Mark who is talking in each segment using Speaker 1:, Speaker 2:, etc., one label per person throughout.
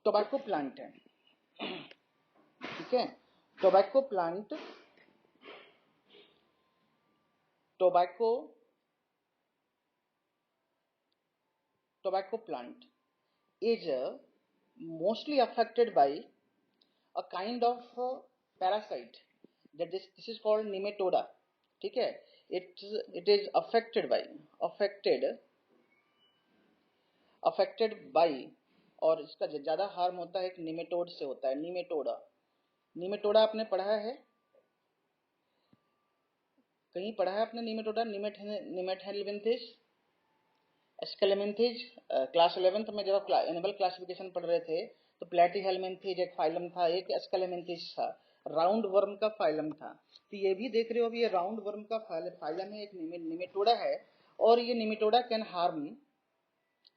Speaker 1: Tobacco plant है, ठीक है। Tobacco plant, tobacco plant is mostly affected by a kind of parasite that this is called nematoda, ठीक है। it is affected by और इसका ज्यादा हार्म होता है एक निमेटोड से होता है। निमेटोडा आपने पढ़ा है, कहीं पढ़ा है आपने निमेटोडा? निमेटहेल्मिंथिस, एस्केलेमिंथिस, क्लास 11th में जब आप एनिमल क्लासिफिकेशन पढ़ रहे थे तो प्लेटीहेल्मिंथिस एक फाइलम था, एक एस्केलेमिंथिस था, राउंड वर्म का फाइलम था। तो ये भी देख रहे हो, अभी ये राउंड वर्म का फाइलम है, एक निमेटोडा है। और ये निमेटोडा कैन हार्म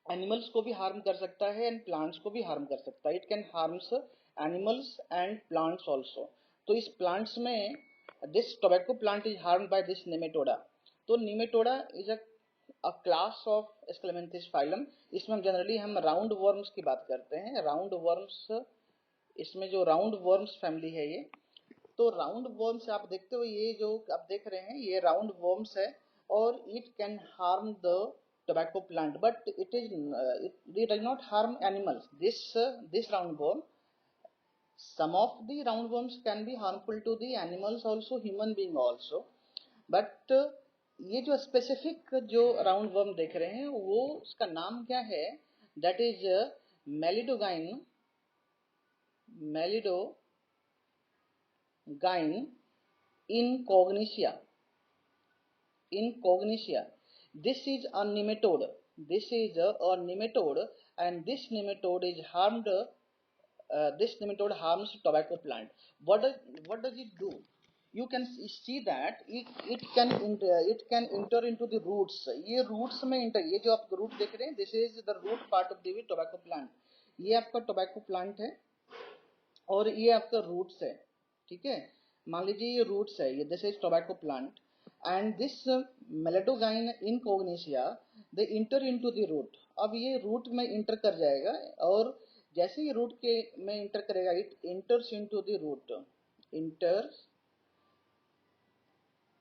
Speaker 1: एनिमल्स को भी हार्म कर सकता है एंड प्लांट्स को भी हार्म कर सकता है। It can harms animals and plants also. तो इस प्लांट्स में this tobacco plant is harmed by this nematoda. तो nematoda is a class of aschelminthes phylum. इसमें जनरली हम राउंड वर्म्स की बात करते हैं। राउंड वर्म्स, इसमें जो राउंड वर्म्स फैमिली है ये, तो राउंड वर्म्स आप देखते हो, ये जो आप देख रहे हैं ये राउंड वर्म्स है और it can harm the tobacco plant, but it does not harm animals. This roundworm, some of the roundworms can be harmful to the animals also, human being also, but ये जो specific जो roundworm देख रहे हैं वो उसका नाम क्या है? That is meloidogyne incognita. This is a nematode. This is a nematode, and this nematode is harmed. This nematode harms tobacco plant. What does it do? You can see that it can enter into the roots. ये roots में enter, ये जो आप root देख रहे हैं, this is the root part of the tobacco plant. ये आपका tobacco plant है और ये आपका roots है, ठीक है। मान लीजिए ये roots है, ये this is tobacco plant. And this मेलेडोगाइन इनकॉग्निशिया they enter into the root. अब ये रूट में इंटर कर जाएगा और जैसे ही रूट के में इंटर करेगा, it enters into the root, enters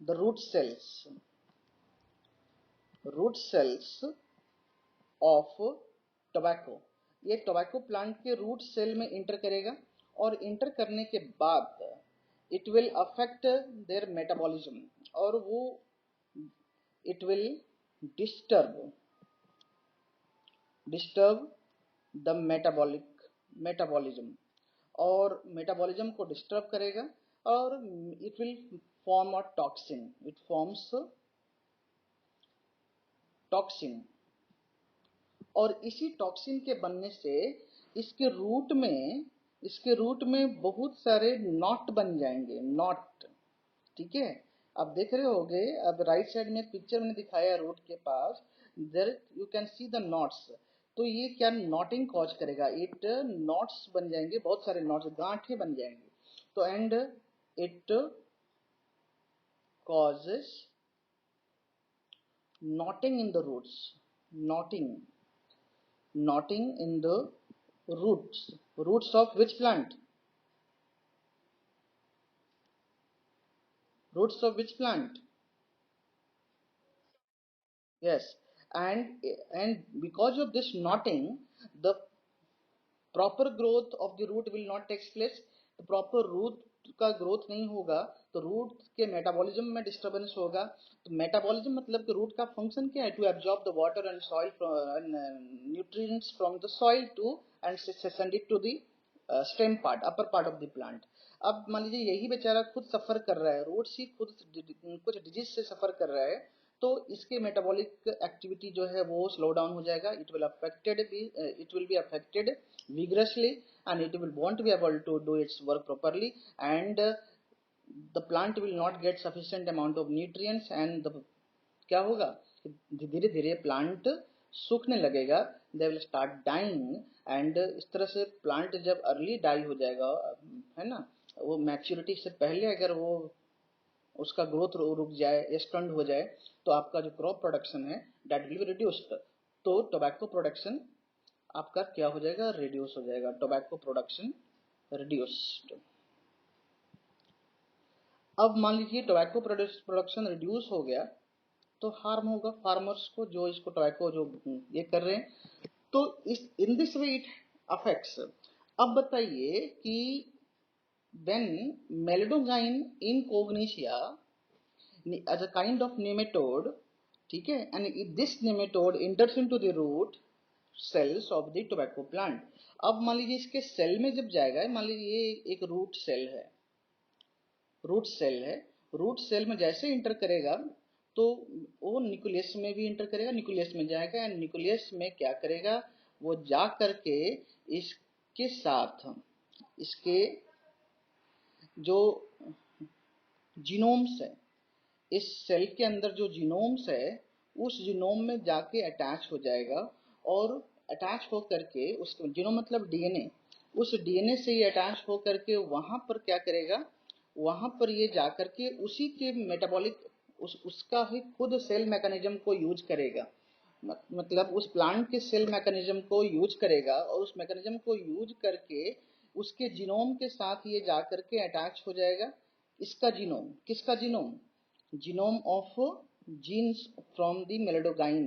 Speaker 1: the root cells of tobacco. ये टोबैको प्लांट के रूट सेल में इंटर करेगा और इंटर करने के बाद it will affect their metabolism और वो it will disturb the metabolism और मेटाबॉलिज्म को डिस्टर्ब करेगा और it will form a toxin. It forms toxin और इसी टॉक्सिन के बनने से इसके रूट में बहुत सारे नॉट बन जाएंगे, नॉट, ठीक है। आप देख रहे होगे, अब राइट साइड में पिक्चर मैंने दिखाया रूट के पास, there you can see the knots. तो ये क्या नॉटिंग कॉज करेगा, इट नॉट्स बन जाएंगे, बहुत सारे नॉट्स, गांठें बन जाएंगे। तो and it causes knotting in the roots, knotting in the roots of which plant? Roots of which plant? Yes, and because of this knotting, the proper growth of the root will not take place. The proper root का growth नहीं होगा तो root के metabolism में disturbance होगा। तो metabolism मतलब कि रूट का फंक्शन क्या है? To absorb the water and soil nutrients from the soil to and send it to the stem part, upper part of the plant. अब मान लीजिए यही बेचारा खुद सफर कर रहा है, रूट्स ही खुद कुछ डिजीज से सफर कर रहा है, तो इसके मेटाबॉलिक एक्टिविटी जो है वो स्लो डाउन हो जाएगा। It will be affected vigorously and it won't be able to do its work properly and the plant will not get sufficient amount of nutrients and क्या होगा, धीरे धीरे प्लांट सूखने लगेगा, they will start dying and इस तरह से plant जब अर्ली डाई हो जाएगा, है ना, वो मैच्योरिटी से पहले अगर वो उसका ग्रोथ रुक जाए, स्टंट हो जाए, तो आपका जो क्रॉप प्रोडक्शन है दैट विल बी रिड्यूस्ड। तो टोबैको प्रोडक्शन आपका क्या हो जाएगा, रिड्यूस हो जाएगा, टोबैको प्रोडक्शन रिड्यूस्ड। अब मान लीजिए टोबैको प्रोडक्शन रिड्यूस हो गया तो हार्म होगा फार्मर्स को, जो इसको टोबैको जो ये कर रहे हैं। तो इस in this way it affects. अब बताइए कि when meladogine in cognitia as a kind of nematode, ठीक है, and this nematode enters into the root cells of the tobacco plant। अब मान लीजिए इसके सेल में जब जाएगा, मान लीजिए ये एक रूट सेल है, रूट सेल है, रूट सेल में जैसे इंटर करेगा तो वो न्यूक्लियस में भी इंटर करेगा, न्यूक्लियस में जाएगा एंड न्यूक्लियस में क्या करेगा, वो जा करके इसके साथ इसके जो जीनोम्स है, इस सेल के अंदर जो जीनोम्स है उस जीनोम में जाके अटैच हो जाएगा और अटैच हो करके उस जीनोम मतलब डीएनए, उस डीएनए से ये अटैच हो करके वहां पर क्या करेगा, वहां पर ये जा करके उसी के मेटाबॉलिक उसका ही खुद सेल मैकेनिज्म को यूज करेगा, मतलब उस प्लांट के सेल मैकेनिज्म को यूज करेगा और उस मैकेनिज्म को यूज करके उसके जीनोम के साथ ये जा करके अटैच हो जाएगा। इसका जीनोम, किसका genome, genome of genes from the meloidogyne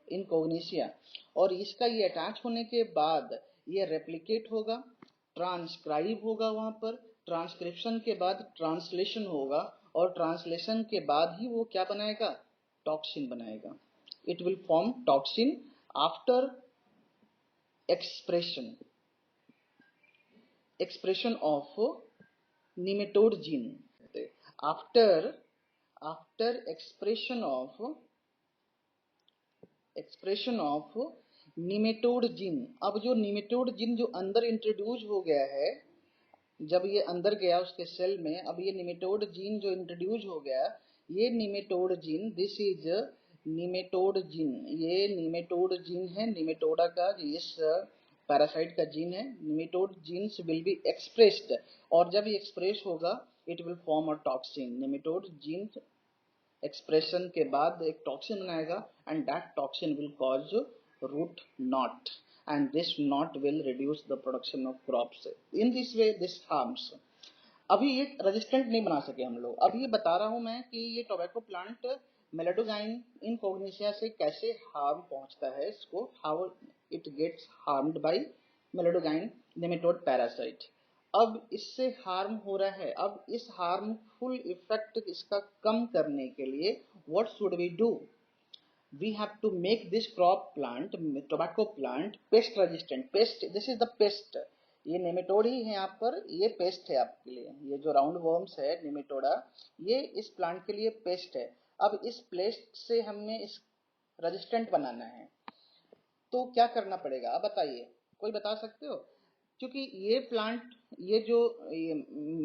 Speaker 1: incognita. और इसका ये अटैच होने के बाद ये रेप्लिकेट होगा, ट्रांसक्राइब होगा, वहां पर ट्रांसक्रिप्शन के बाद ट्रांसलेशन होगा और ट्रांसलेशन के बाद ही वो क्या बनाएगा, टॉक्सिन बनाएगा। It will form toxin after expression of nematode gene, after expression of nematode gene। अब जो nematode gene जो अंदर इंट्रोड्यूस हो गया है, जब ये अंदर गया उसके सेल में, अब ये निमेटोड जीन जो इंट्रोड्यूस हो गया, ये nematode gene, this is nematode gene, ये निमेटोड जीन है, निमेटोडा का इस पैरासाइट का जीन है। Nematode genes will be expressed और जब ये एक्सप्रेस होगा it will form a toxin. Nematode gene expression के बाद एक टॉक्सिन बनाएगा and that toxin will cause root knot and this knot will reduce the production of crops। in this way this harms। अभी ये resistant नहीं बना सके हम लोग। अब ये बता रहा हूं मैं कि ये टोबैको प्लांट मेलेडोगाइन इन कोग्निशिया से कैसे हार्म पहुंचता है इसको, how it gets harmed by meloidogyne nematode parasite. अब इससे हार्म हो रहा है, अब इस हार्मफुल इफेक्ट इसका कम करने के लिए what should we do, we have to make this crop plant, tobacco plant pest resistant। pest, this is the pest, ये नेमेटोड ही है यहाँ पर, ये पेस्ट है आपके लिए, ये जो राउंड वर्म्स है नेमेटोडा, ये इस प्लांट के लिए पेस्ट है। अब इस पेस्ट से हमें इस रेजिस्टेंट बनाना है तो क्या करना पड़ेगा, अब बताइए, कोई बता सकते हो? क्योंकि ये प्लांट, ये जो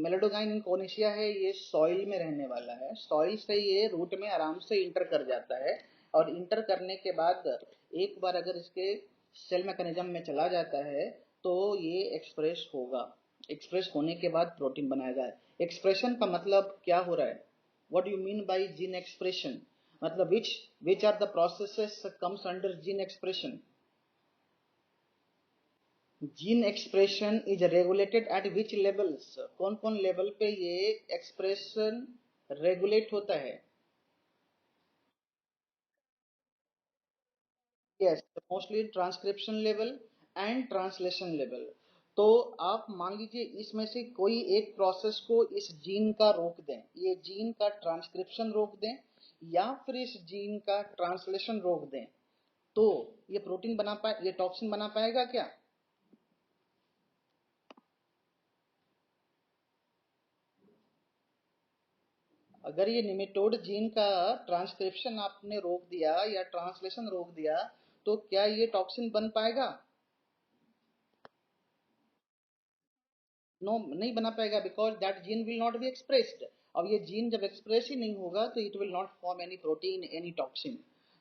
Speaker 1: मेलेडोगाइन कोनिशिया है, ये सॉइल में रहने वाला है, सॉइल से ये रूट में आराम से इंटर कर जाता है और इंटर करने के बाद एक बार अगर इसके सेल मैकेनिज्म में चला जाता है तो ये एक्सप्रेस होगा, एक्सप्रेस होने के बाद प्रोटीन बनाएगा। एक्सप्रेशन का मतलब क्या हो रहा है, what you mean by gene expression, मतलब which are the processes comes under gene expression. Gene expression is regulated at which levels, कौन कौन लेवल पे ये एक्सप्रेशन रेगुलेट होता है? Yes, mostly transcription level and translation level. तो आप मान लीजिए इसमें से कोई एक प्रोसेस को इस जीन का रोक दें, ये जीन का ट्रांसक्रिप्शन रोक दें या फिर इस जीन का ट्रांसलेशन रोक दें, तो ये प्रोटीन बना पाए, ये टॉक्सिन बना पाएगा क्या? अगर ये निमेटोड जीन का ट्रांसक्रिप्शन आपने रोक दिया या ट्रांसलेशन रोक दिया तो क्या ये टॉक्सिन बन पाएगा? नो, नहीं बना पाएगा, because that gene will not be expressed. अब ये जीन जब एक्सप्रेस ही नहीं होगा तो it will not form any protein, any toxin.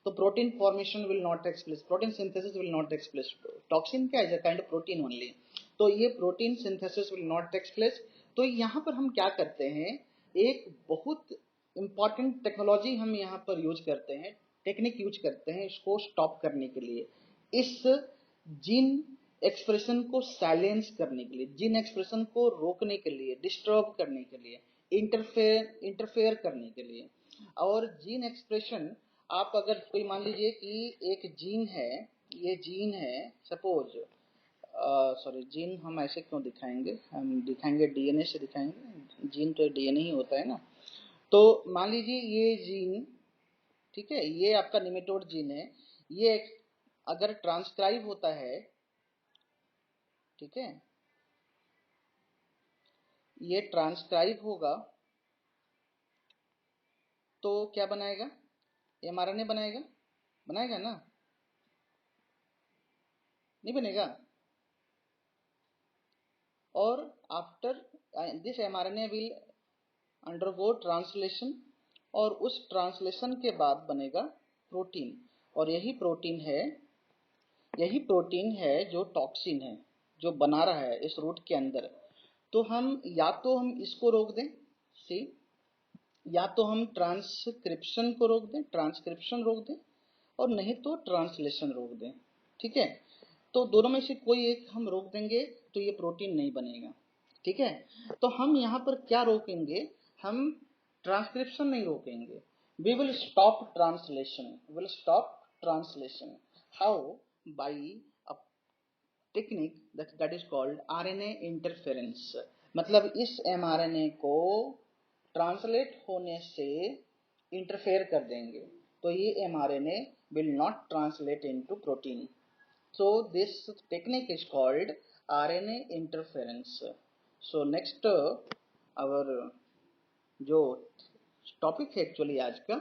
Speaker 1: तो protein formation will not take place, protein synthesis will not take place. Toxin क्या है, काइंड ऑफ प्रोटीन ओनली। तो ये protein synthesis will not take place. तो यहाँ पर हम क्या करते हैं, एक बहुत इंपॉर्टेंट टेक्नोलॉजी हम यहाँ पर यूज करते हैं, टेक्निक यूज करते हैं इसको स्टॉप करने के लिए। इस जीन एक्सप्रेशन को साइलेंस करने के लिए, जीन एक्सप्रेशन को रोकने के लिए, डिस्टर्ब करने के लिए, इंटरफेयर करने के लिए। और जीन एक्सप्रेशन, आप अगर कोई मान लीजिए कि एक जीन है, ये जीन है सपोज, सॉरी जीन हम ऐसे क्यों दिखाएंगे, हम दिखाएंगे डीएनए से दिखाएंगे, जीन तो डीएनए ही होता है ना। तो मान लीजिए ये जीन, ठीक है, ये आपका निमेटोड जीन है, ये अगर ट्रांसक्राइब होता है, ठीक है, ये ट्रांसक्राइब होगा तो क्या बनाएगा, एमआरएनए बनाएगा, बनाएगा ना, नहीं बनेगा। और after this mRNA will undergo translation, और उस ट्रांसलेशन के बाद बनेगा प्रोटीन, और यही प्रोटीन है जो टॉक्सिन है, जो बना रहा है इस रूट के अंदर। तो हम या तो हम इसको रोक दें, सी, या तो हम ट्रांसक्रिप्शन को रोक दें, ट्रांसक्रिप्शन रोक दें, और नहीं तो ट्रांसलेशन रोक दें, ठीक है। तो दोनों में से कोई एक हम रोक देंगे तो ये प्रोटीन नहीं बनेगा, ठीक है। तो हम यहाँ पर क्या रोकेंगे, हम ट्रांसक्रिप्शन नहीं रोकेंगे, we will stop translation, will stop translation। how? by a technique that is called RNA interference। मतलब इस mRNA को ट्रांसलेट होने से इंटरफेयर कर देंगे, तो ये mRNA will not translate into protein। So this technique is called RNA interference। So next our जो टॉपिक है एक्चुअली आज का,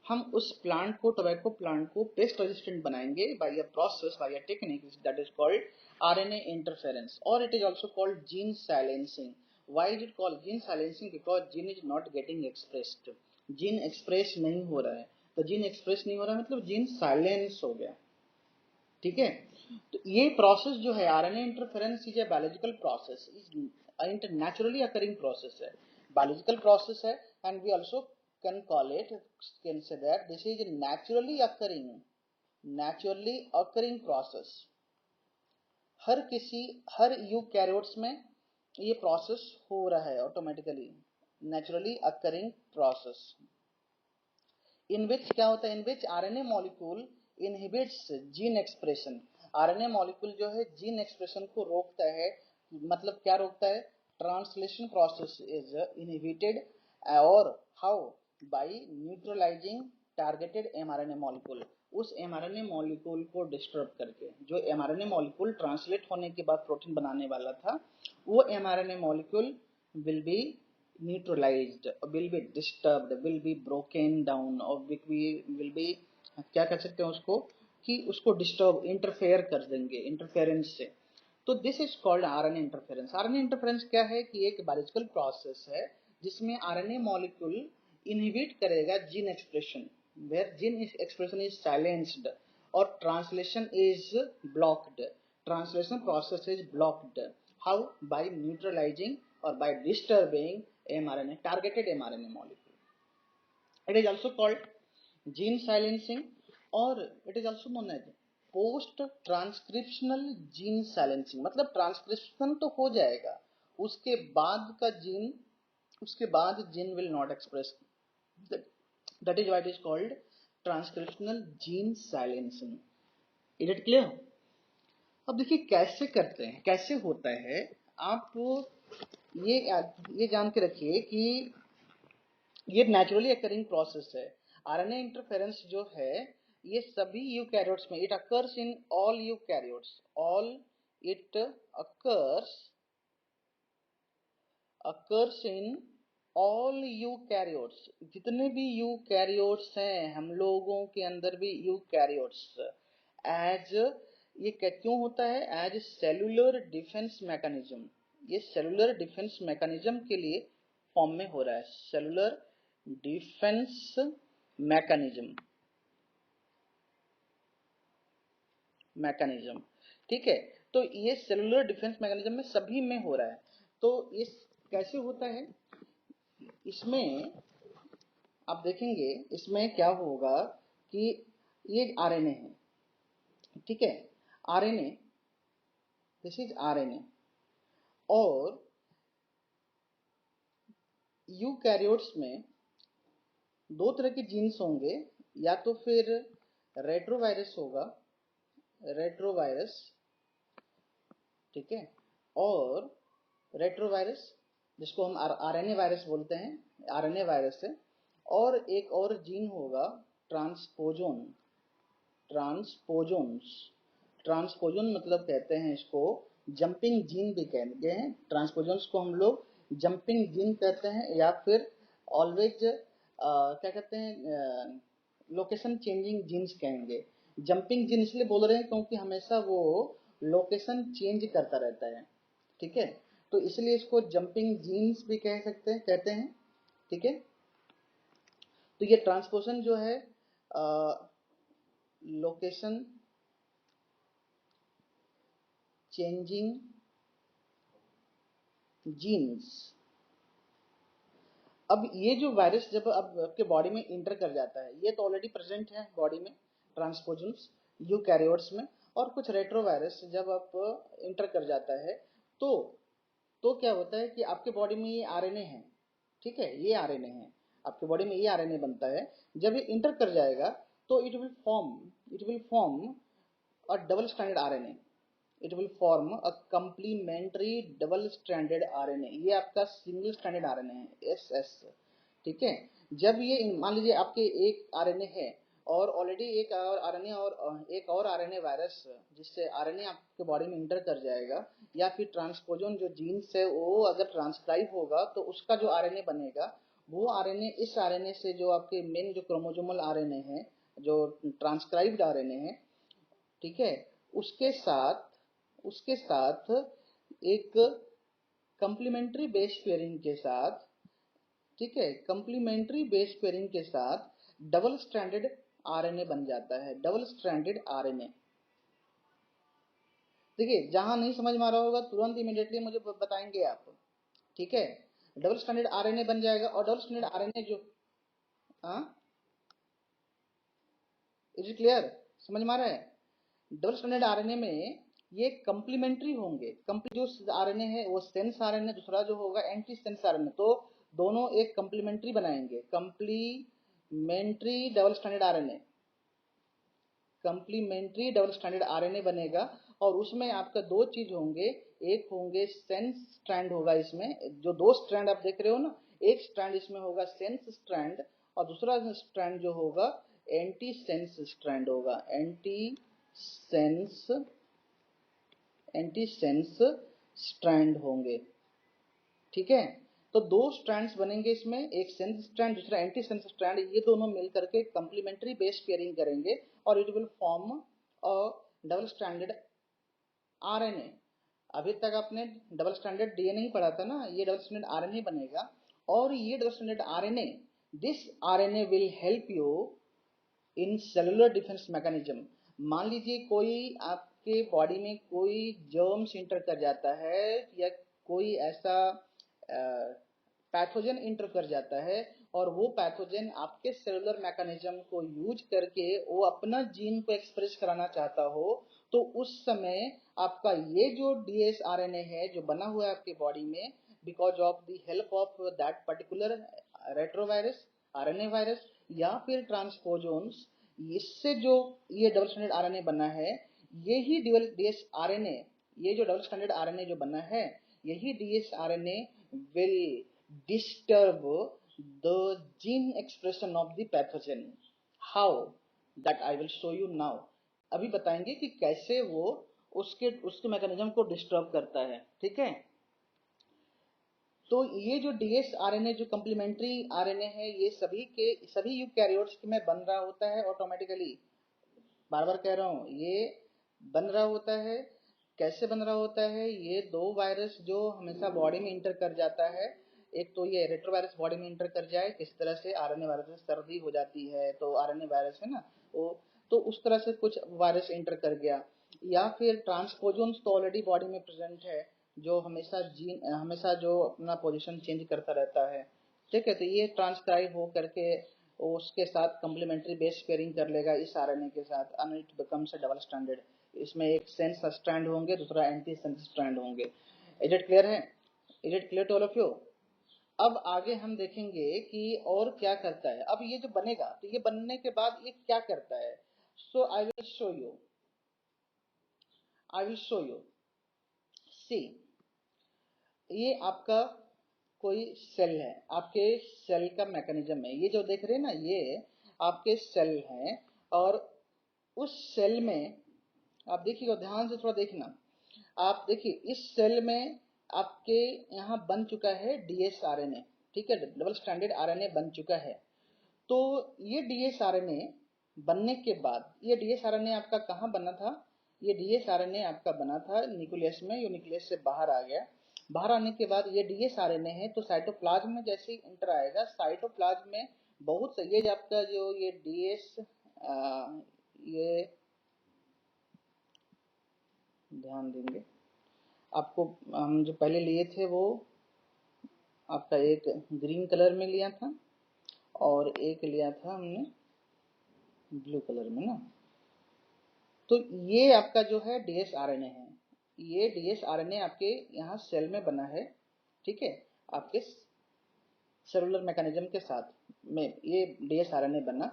Speaker 1: हम उस प्लांट को, टोबैको प्लांट को पेस्ट रेजिस्टेंट बनाएंगे by a process, by a technique that is called RNA interference, और it is also called gene silencing. Why is it called gene silencing? Because gene is not getting expressed, gene express नहीं हो रहा है। तो gene express नहीं हो रहा है मतलब जीन साइलेंस हो गया, ठीक है। तो ये प्रोसेस जो है RNA interference is a biological process, is naturally occurring process है, बायोलॉजिकल प्रोसेस है, and we also can call it, can say that this is a naturally occurring process। हर यूकैरियोट्स में ये प्रोसेस हो रहा है automatically, naturally occurring process. In which क्या होता है, in which RNA molecule inhibits gene expression. RNA molecule जो है जीन एक्सप्रेशन को रोकता है, मतलब क्या रोकता है, ट्रांसलेशन प्रोसेस इज इनहिबिटेड। और how? By neutralizing targeted mRNA molecule, उस एमआरएनए मॉलिक्यूल को डिस्टर्ब करके, जो एमआरएनए मॉलिक्यूल ट्रांसलेट होने के बाद प्रोटीन बनाने वाला था, वो mRNA molecule will be neutralized, will be disturbed, will be broken down, और will be क्या कर सकते हैं उसको, कि उसको डिस्टर्ब, इंटरफेयर कर देंगे इंटरफेरेंस से। तो this is called RNA interference. RNA interference क्या है कि एक बायोलॉजिकल प्रोसेस है जिसमें आरएनए मॉलिक्यूल इनहिबिट करेगा gene expression, where gene expression is silenced और translation is blocked, translation process is blocked. How? By neutralising or by disturbing mRNA, targeted mRNA molecule। It is also called gene silencing, or it is also known as post transcriptional gene silencing। मतलब transcription तो हो जाएगा, उसके बाद का gene, उसके बाद gene will not express, that is why it is called transcriptional gene silencing। Is it clear? अब देखिए कैसे करते हैं, कैसे होता है। आप ये जान के रखिए कि ये नेचुरली अकरिंग प्रोसेस है। आरएनए इंटरफेरेंस जो है ये सभी यूकैरियोट्स में, it occurs in all eukaryotes, all it occurs in all eukaryotes, जितने भी यूकैरियोट्स हैं, हम लोगों के अंदर भी यूकैरियोट्स, एज ये क्यों होता है, एज सेलुलर डिफेंस मैकेनिज्म। ये सेलुलर डिफेंस मैकेनिज्म के लिए फॉर्म में हो रहा है, सेलुलर डिफेंस मैकेनिज्म, ठीक है। तो ये सेलुलर डिफेंस मैकेनिज्म में सभी में हो रहा है। तो इस कैसे होता है, इसमें आप देखेंगे, इसमें क्या होगा कि ये आरएनए है, ठीक है, आरएनए दिस इज आरएनए। और यूकैरियोट्स में दो तरह के जीन्स होंगे, या तो फिर रेट्रोवायरस होगा, रेट्रोवायरस, ठीक है, और रेट्रोवायरस जिसको हम आरएनए वायरस बोलते हैं, आरएनए वायरस है। और एक और जीन होगा ट्रांसपोजोन, ट्रांसपोजोन्स। ट्रांसपोजोन मतलब कहते हैं इसको जंपिंग जीन भी कहते हैं। ट्रांसपोजोन्स को हम लोग जंपिंग जीन कहते हैं, या फिर ऑलवेज क्या कहते हैं, लोकेशन चेंजिंग जीन्स कहेंगे। जंपिंग जीन इसलिए बोल रहे हैं क्योंकि हमेशा वो लोकेशन चेंज करता रहता है, ठीक है, तो इसलिए इसको जंपिंग जीन्स भी कह सकते हैं, कहते हैं, ठीक है। तो ये ट्रांसपोजन जो है लोकेशन चेंजिंग जीन्स। अब ये जो वायरस जब अब आपके बॉडी में इंटर कर जाता है, ये तो ऑलरेडी प्रेजेंट है बॉडी में, ट्रांसपोजन्स यूकैरियोट्स में। और कुछ रेट्रोवायरस जब आप इंटर कर जाता है तो क्या होता है कि आपके बॉडी में ये आरएनए है, ठीक है, ये आरएनए है, आपके बॉडी में ये आरएनए बनता है। जब ये इंटर कर जाएगा तो it will form a double stranded RNA, it will form a complementary double stranded RNA. ये आपका सिंगल स्ट्रैंडेड आरएनए है, एसएस, ठीक है। जब ये मान लीजिए आपके एक आरएनए है और ऑलरेडी एक और आरएनए और एक और आरएनए वायरस जिससे आरएनए आपके बॉडी में इंटर कर जाएगा, या फिर ट्रांसपोजन जो जीन्स है वो अगर ट्रांसक्राइब होगा तो उसका जो आरएनए बनेगा वो आरएनए इस आरएनए से जो आपके मेन जो क्रोमोसोमल आरएनए है, जो ट्रांसक्राइब्ड आरएनए है, ठीक है, उसके साथ एक कंप्लीमेंट्री बेस पेयरिंग के साथ, ठीक है, कंप्लीमेंट्री बेस पेयरिंग के साथ डबल स्ट्रैंडेड आरएनए बन जाता है, डबल स्ट्रैंडेड आरएनए। देखिए जहां नहीं समझ में आ रहा होगा तुरंत इमीडिएटली मुझे बताएंगे आप, ठीक है। डबल स्ट्रैंडेड आरएनए बन जाएगा, और डबल स्ट्रैंडेड आरएनए जो, हाँ, इज इट क्लियर, समझ में आ रहा है? डबल स्ट्रैंडेड आरएनए में ये कंप्लीमेंट्री होंगे, जो आरएनए है वो सेंस आरएनए, दूसरा जो होगा एंटी सेंस आरएनए, तो दोनों एक कंप्लीमेंट्री बनाएंगे, complementary double stranded RNA, complementary double stranded RNA बनेगा। और उसमें आपका दो चीज होंगे, एक होंगे सेंस स्ट्रैंड होगा इसमें, जो दो स्ट्रैंड आप देख रहे हो ना, एक स्ट्रैंड इसमें होगा सेंस स्ट्रैंड, और दूसरा स्ट्रैंड जो होगा एंटी सेंस स्ट्रैंड होगा, एंटी सेंस स्ट्रैंड होंगे, ठीक है। तो दो स्ट्रैंड्स बनेंगे इसमें, एक सेंस स्ट्रैंड दूसरा एंटी सेंस स्ट्रैंड, ये दोनों मिलकर के कंप्लीमेंट्री बेस पेयरिंग करेंगे और it will form a double stranded RNA. अभी तक आपने डबल स्ट्रैंडेड डीएनए ही पढ़ा था ना, ये डबल स्ट्रैंडेड आरएनए बनेगा। और ये double stranded RNA, this RNA will help you in cellular defence mechanism. मान लीजिए कोई आपके बॉडी में कोई जर्म्स इंटर कर जाता है, या कोई ऐसा पैथोजन इंटर कर जाता है, और वो पैथोजन आपके सेलुलर मैकेनिज्म को यूज करके वो अपना जीन को एक्सप्रेस कराना चाहता हो, तो उस समय आपका ये जो डीएसआरएनए है जो बना हुआ है आपके बॉडी में, because of the help of that particular retrovirus, RNA virus, या फिर ट्रांसपोजोन्स, इससे जो ये डबल स्टैंडर्ड आरएनए बना है, यही डीएस आरएनए, ये जो डबल स्टैंडर्ड आरएनए जो बना है, यही DS RNA will disturb the gene expression of the pathogen. How? That I will show you now. अभी बताएंगे कि कैसे वो उसके मैकेनिज्म को डिस्टर्ब करता है, ठीक है। तो ये जो डीएस आरएनए जो कंप्लीमेंट्री आरएनए है, ये सभी यूकैरियोट्स में बन रहा होता है ऑटोमेटिकली। बार बार कह रहा हूँ, ये बन रहा होता है। कैसे बन रहा होता है? ये दो वायरस जो हमेशा बॉडी में इंटर कर जाता है, एक तो ये रेट्रोवायरस बॉडी में इंटर कर जाए, किस तरह से आरएनए वायरस से सर्दी हो जाती है तो आरएनए वायरस है ना वो, तो उस तरह से कुछ वायरस इंटर कर गया, या फिर ट्रांसपोजोन्स तो ऑलरेडी बॉडी में प्रेजेंट है, जो हमेशा जो अपना पोजीशन चेंज करता रहता है, ठीक है। तो ये ट्रांसक्राइब हो करके उसके साथ कम्प्लीमेंट्री बेस पेयरिंग कर लेगा इस आरएनए के साथ, and it becomes a double standard. इसमें एक सेंस स्ट्रैंड होंगे, दूसरा एंटी सेंस स्ट्रैंड होंगे। इज इट क्लियर है? Is it clear to all of you? अब आगे हम देखेंगे कि और क्या करता है। अब ये जो बनेगा, तो ये बनने के बाद ये क्या करता है। सो आई विल शो यू, सी, ये आपका कोई सेल है, आपके सेल का मैकेनिज्म है। ये जो देख रहे हैं ना, ये आपके सेल हैं, और उस सेल में आप देखिएगा, ध्यान से थोड़ा देखना। आप देखिए इस सेल में आपके यहाँ बन चुका है DsRNA, ठीक है, डबल स्ट्रैंडेड RNA बन चुका है। तो ये DsRNA बनने के बाद, ये DsRNA आपका कहाँ बना था? ये DsRNA आपका बना था न्यूक्लियस में, ये न्यूक्लियस से बाहर आ गया। बाहर आने के बाद ये DsRNA है, तो साइटोप्लाज्म में जैसे ही इंटर आएगा, साइटोप्लाज्म में बहुत से ये आपका जो ये ये ध्यान देंगे आपको, हम जो पहले लिए थे वो आपका एक ग्रीन कलर में लिया था और एक लिया था हमने ब्लू कलर में ना। तो ये आपका जो है DsRNA है, ये DsRNA आपके यहाँ सेल में बना है, ठीक है, आपके सेलुलर मैकेनिज्म के साथ में ये DsRNA बना।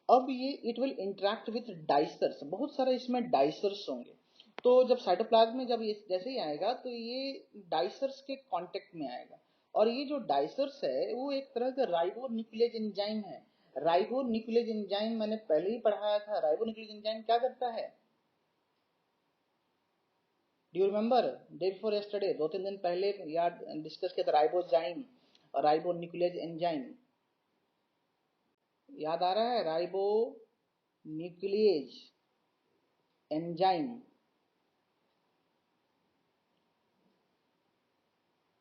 Speaker 1: अब ये इट विल इंटरेक्ट विथ डाइसर्स, बहुत सारे इसमें डाइसर्स होंगे। तो जब साइटोप्लाज्म में जब ये जैसे ही आएगा, तो ये डाइसर्स के कांटेक्ट में आएगा, और ये जो डाइसर्स है वो एक तरह का राइबोन्यूक्लियेज एंजाइम है। राइबोन्यूक्लियेज एंजाइम मैंने पहले ही पढ़ाया था। राइबोन्यूक्लियेज एंजाइम क्या करता है? Do you remember day before yesterday, 2-3 दिन पहले याद डिस्कस किया था राइबोजाइम और राइबोन्यूक्लियेज एंजाइम। याद आ रहा है? राइबो न्यूक्लियेज एंजाइम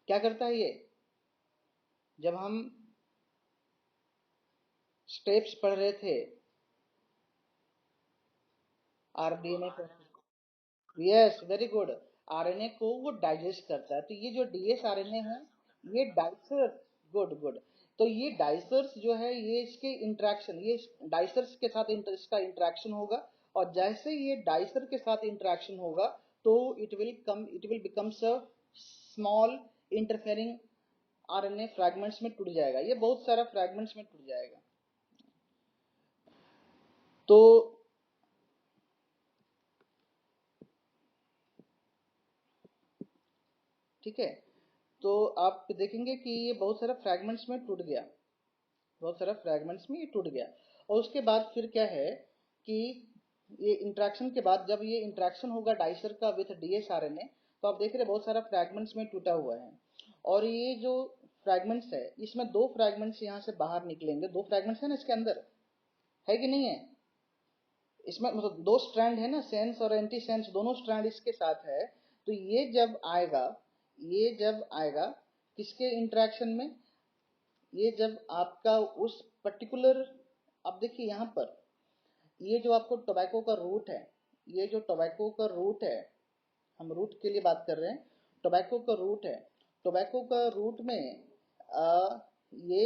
Speaker 1: क्या करता है? ये जब हम स्टेप्स पढ़ रहे थे RDNA को, यस वेरी गुड, RNA को वो डाइजेस्ट करता है। तो ये जो DsRNA है, ये डाइसर्स, गुड गुड, तो ये डाइसर्स जो है, ये इसके इंटरेक्शन, ये डाइसर्स के साथ इसका इंटरेक्शन होगा, और जैसे ये डाइसर के साथ इंटरेक्शन होगा, तो it will becomes a small interfering RNA fragments में टूट जाएगा। ये बहुत सारा फ्रैगमेंट्स में टूट जाएगा। तो ठीक है, तो आप देखेंगे कि ये बहुत सारा फ्रैगमेंट्स में टूट गया, बहुत सारा फ्रैगमेंट्स में ये टूट गया। और उसके बाद फिर क्या है कि ये इंट्रैक्शन के बाद, जब ये इंट्रैक्शन होगा डाइसर का विथ DsRNA, तो आप देख रहे हैं बहुत सारा फ्रैगमेंट्स में टूटा हुआ है। और ये जो फ्रैगमेंट्स है, इसमें 2 फ्रैगमेंट्स यहाँ से बाहर निकलेंगे। 2 फ्रैगमेंट्स है ना इसके अंदर, है कि नहीं है? इसमें मतलब 2 स्ट्रैंड है ना, सेंस और एंटी सेंस, दोनों स्ट्रैंड इसके साथ है। तो ये जब आएगा, ये जब आएगा किसके इंटरेक्शन में? ये जब आपका उस पर्टिकुलर, अब देखिए यहाँ पर ये जो आपको टोबैको का रूट है, ये जो टोबैको का रूट है, हम रूट के लिए बात कर रहे हैं, टोबैको का रूट है। टोबैको का रूट में ये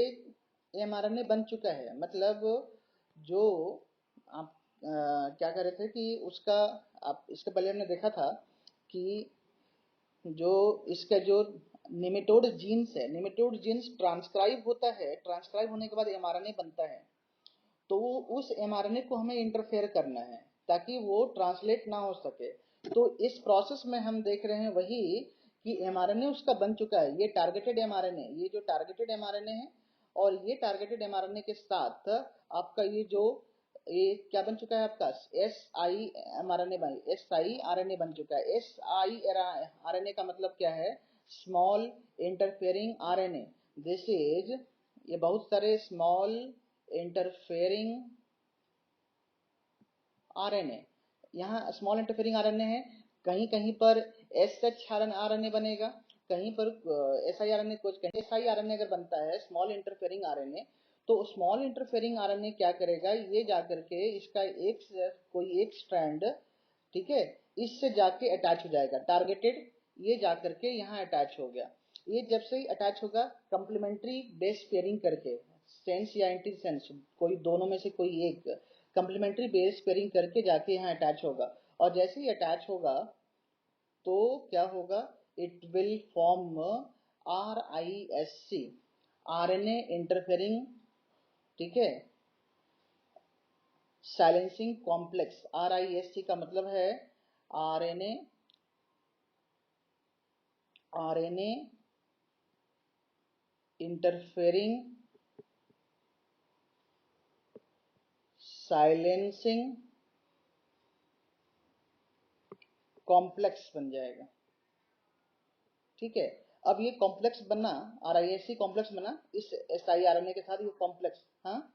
Speaker 1: mRNA बन चुका है। मतलब जो आप क्या कर रहे थे कि उसका, आप इसके पहले हमने देखा था कि जो इसका जो निमेटोड जीन्स है, निमेटोड जीन्स ट्रांसक्राइब होता है, ट्रांसक्राइब होने के बाद mRNA बनता है। तो उस mRNA को हमें इंटरफेयर करना है ताकि वो ट्रांसलेट ना हो सके। तो इस प्रोसेस में हम देख रहे हैं वही कि mRNA उसका बन चुका है, ये टारगेटेड mRNA, ये जो टारगेटेड mRNA है, और ये टारगेटेड mRNA के साथ आपका ये क्या बन चुका है आपका siRNA बन चुका है। siRNA का मतलब क्या है? Small interfering RNA। This is, ये बहुत सारे स्मॉल इंटरफेयरिंग RNA, यहाँ स्मॉल इंटरफेयरिंग RNA है। कहीं कहीं पर SH RNA बनेगा, कहीं पर siRNA, कुछ कहीं siRNA अगर बनता है स्मॉल इंटरफेयरिंग RNA, तो स्मॉल इंटरफेयरिंग RNA क्या करेगा? ये जाकर के इसका कोई एक स्ट्रैंड, ठीक है, इससे जाके अटैच हो जाएगा टारगेटेड, ये जाकर के यहाँ अटैच हो गया। ये जब से ही अटैच होगा कंप्लीमेंट्री बेस पेयरिंग करके, सेंस या एंटी सेंस, कोई दोनों में से कोई एक कंप्लीमेंट्री बेस पेयरिंग करके जाके यहाँ अटैच होगा। और जैसे ही अटैच होगा तो क्या होगा, it will form RISC, RNA interfering, ठीक है, साइलेंसिंग कॉम्प्लेक्स। RISC का मतलब है RNA इंटरफेरिंग साइलेंसिंग कॉम्प्लेक्स बन जाएगा, ठीक है। अब ये कॉम्प्लेक्स बनना, RISC कॉम्प्लेक्स बना इस siRNA के साथ, ये कॉम्प्लेक्स, हाँ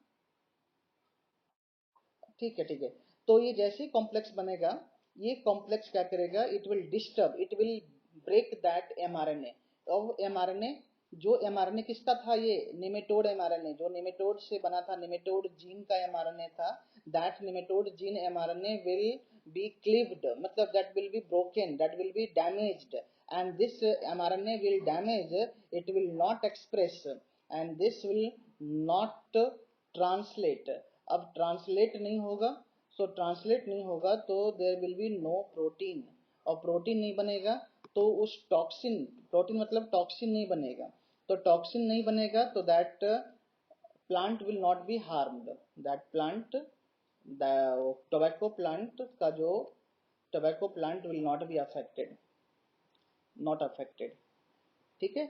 Speaker 1: ठीक है ठीक है। तो ये जैसे ही कॉम्प्लेक्स बनेगा, ये कॉम्प्लेक्स क्या करेगा, it will disturb, it will break that mRNA। और mRNA, जो mRNA किसका था, ये नेमेटोड mRNA, जो नेमेटोड से बना था, नेमेटोड जीन का mRNA था, that nematode gene mRNA will be cleaved, मतलब that will be broken, that will be damaged, and this mRNA will damage, it will not express, and this will not translate। अब translate नहीं होगा, so translate नहीं होगा तो there will be no protein, और protein नहीं बनेगा तो उस टॉक्सिन, प्रोटीन मतलब टॉक्सिन नहीं बनेगा, तो टॉक्सिन नहीं बनेगा तो that plant will not B harmed, that plant, tobacco plant का जो tobacco plant will not be affected, not affected, ठीक है।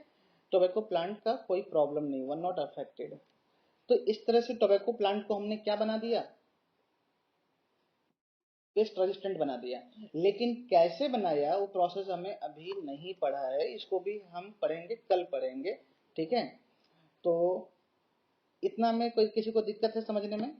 Speaker 1: टोबैको प्लांट का कोई प्रॉब्लम नहीं हुआ, नॉट अफेक्टेड। तो इस तरह से टोबैको प्लांट को हमने क्या बना दिया, पेस्ट रेजिस्टेंट बना दिया। लेकिन कैसे बनाया वो प्रोसेस हमें अभी नहीं पढ़ा है, इसको भी हम पढ़ेंगे, कल पढ़ेंगे, ठीक है। तो इतना में कोई किसी को दिक्कत है समझने में?